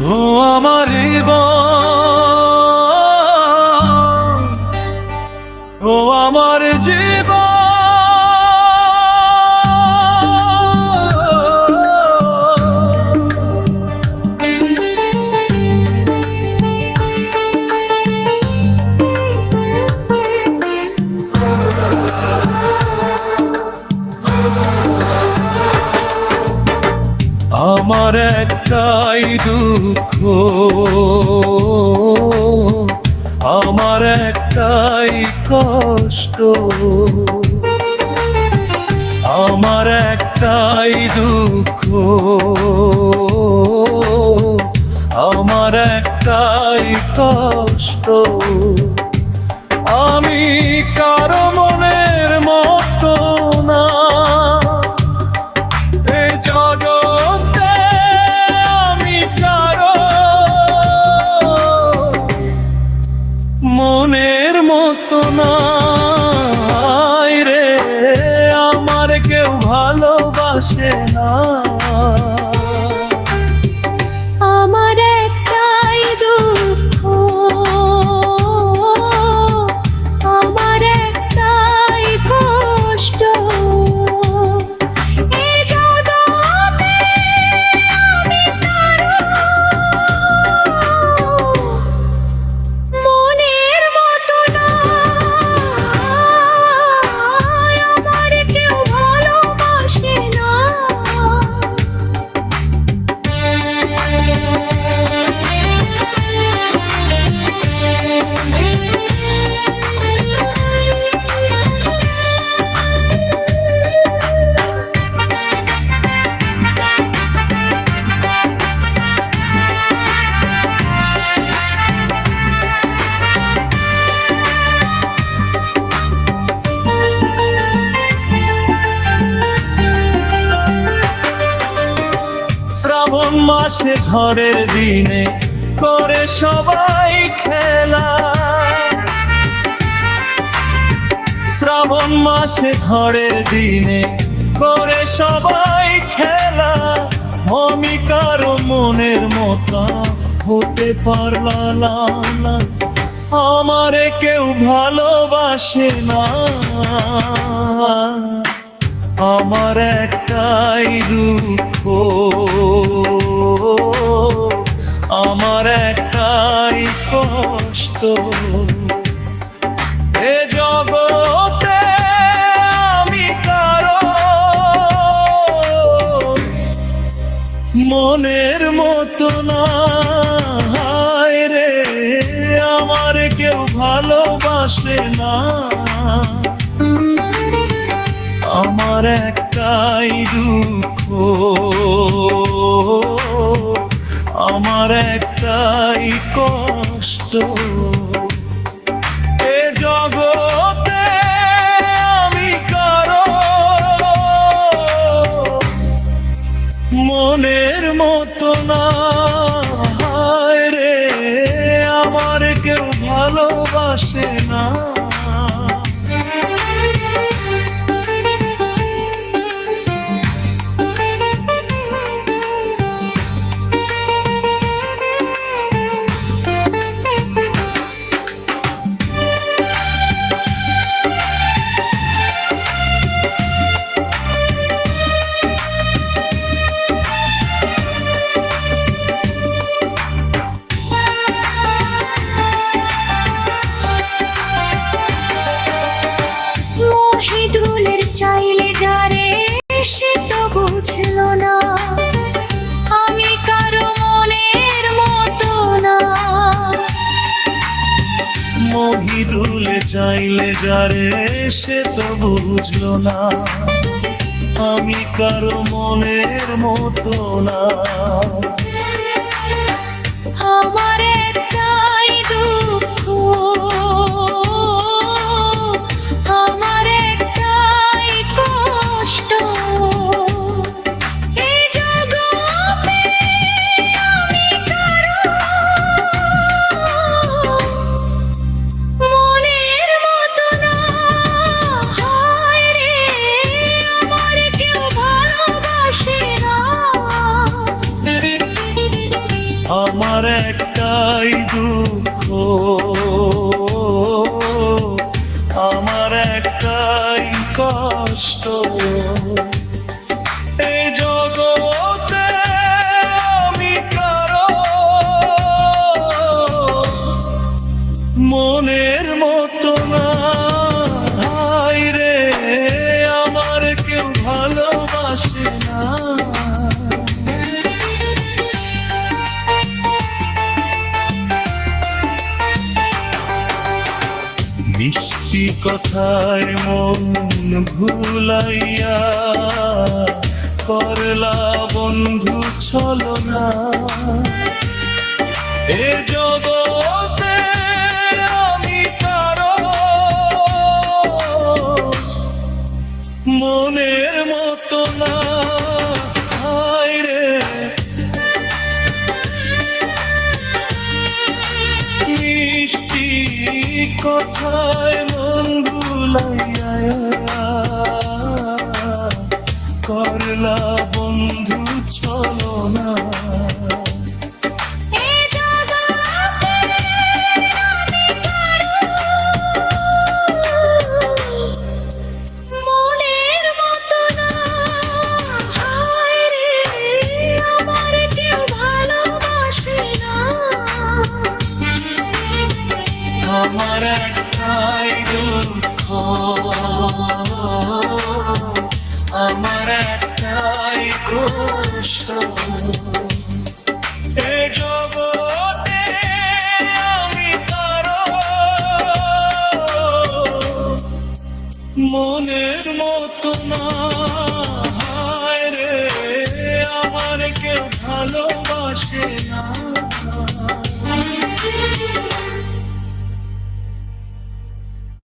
ও আমার জীবন, ও আমার জীবন, আমার একটাই দুঃখ, আমার একটাই কষ্ট, আমার একটাই দুঃখ, আমার একটাই কষ্ট। আমি কারো মনের মতো না, এই জগতে আমি কারো মনের মতো না রে, আমার কেউ ভালোবাসে না। আমার একটাই দুঃখ, আমার একটাই কষ্ট, এই জগতে আমি কারো মনের মতো না, আমার কেউ ভালোবাসে না। শ্রাবণ মাসে ঝড়ের দিনে করে সবাই খেলা, শ্রাবণ মাসে ঝড়ের দিনে করে সবাই খেলা, আমি কারো মনের মতো হতে পারলাম না, আমারে কেউ ভালোবাসে না। আমার একটাই দুঃখ, আমার একটাই কষ্ট, এ জগতে আমি কারো মনের মতো না রে, আমার কেউ ভালোবাসে না। আমার একটাই দুঃখ, আমার একটাই কষ্ট, এ জগতে আমি কারো মনের মতো না রে, আমার কেউ ভালোবাসে না। মহিদুলের চাইলে যারে সে তো বুঝলো না, আমি কারো মনের মতো না। মহিদুলে চাইলে যারে সে তো বুঝলো না, আমি কারো মনের মতো না। আমার একটাই দুঃখ, আমার একটাই কষ্ট, এই জগতে আমি কারো মনের মতো না রে, আমার কেউ ভালোবাসে না। আমার একটাই দুঃখ, আমার একটাই কষ্ট, এই জগতে আমি কারো মনের মতো না। হায় রে, আমার কেউ ভালোবাসে না। মিষ্টি কথায় মন ভুলাইয়া করলা বন্ধু ছলনা, এ জগতে আমি কারো মনের মতো না। হায় রে, মিষ্টি কথায় মন ভুলাইয়া করলা বন্ধু ছলনা। এই জগতে আমি কারো মনের মতো না। হায় রে, আমার কেউ ভালোবাসে না। আমার একটাই দুঃখ, আমার একটাই কষ্ট, এ জগতে আমি কারো মনের মতো না। হায় রে, আমার কেউ ভালোবাসে না।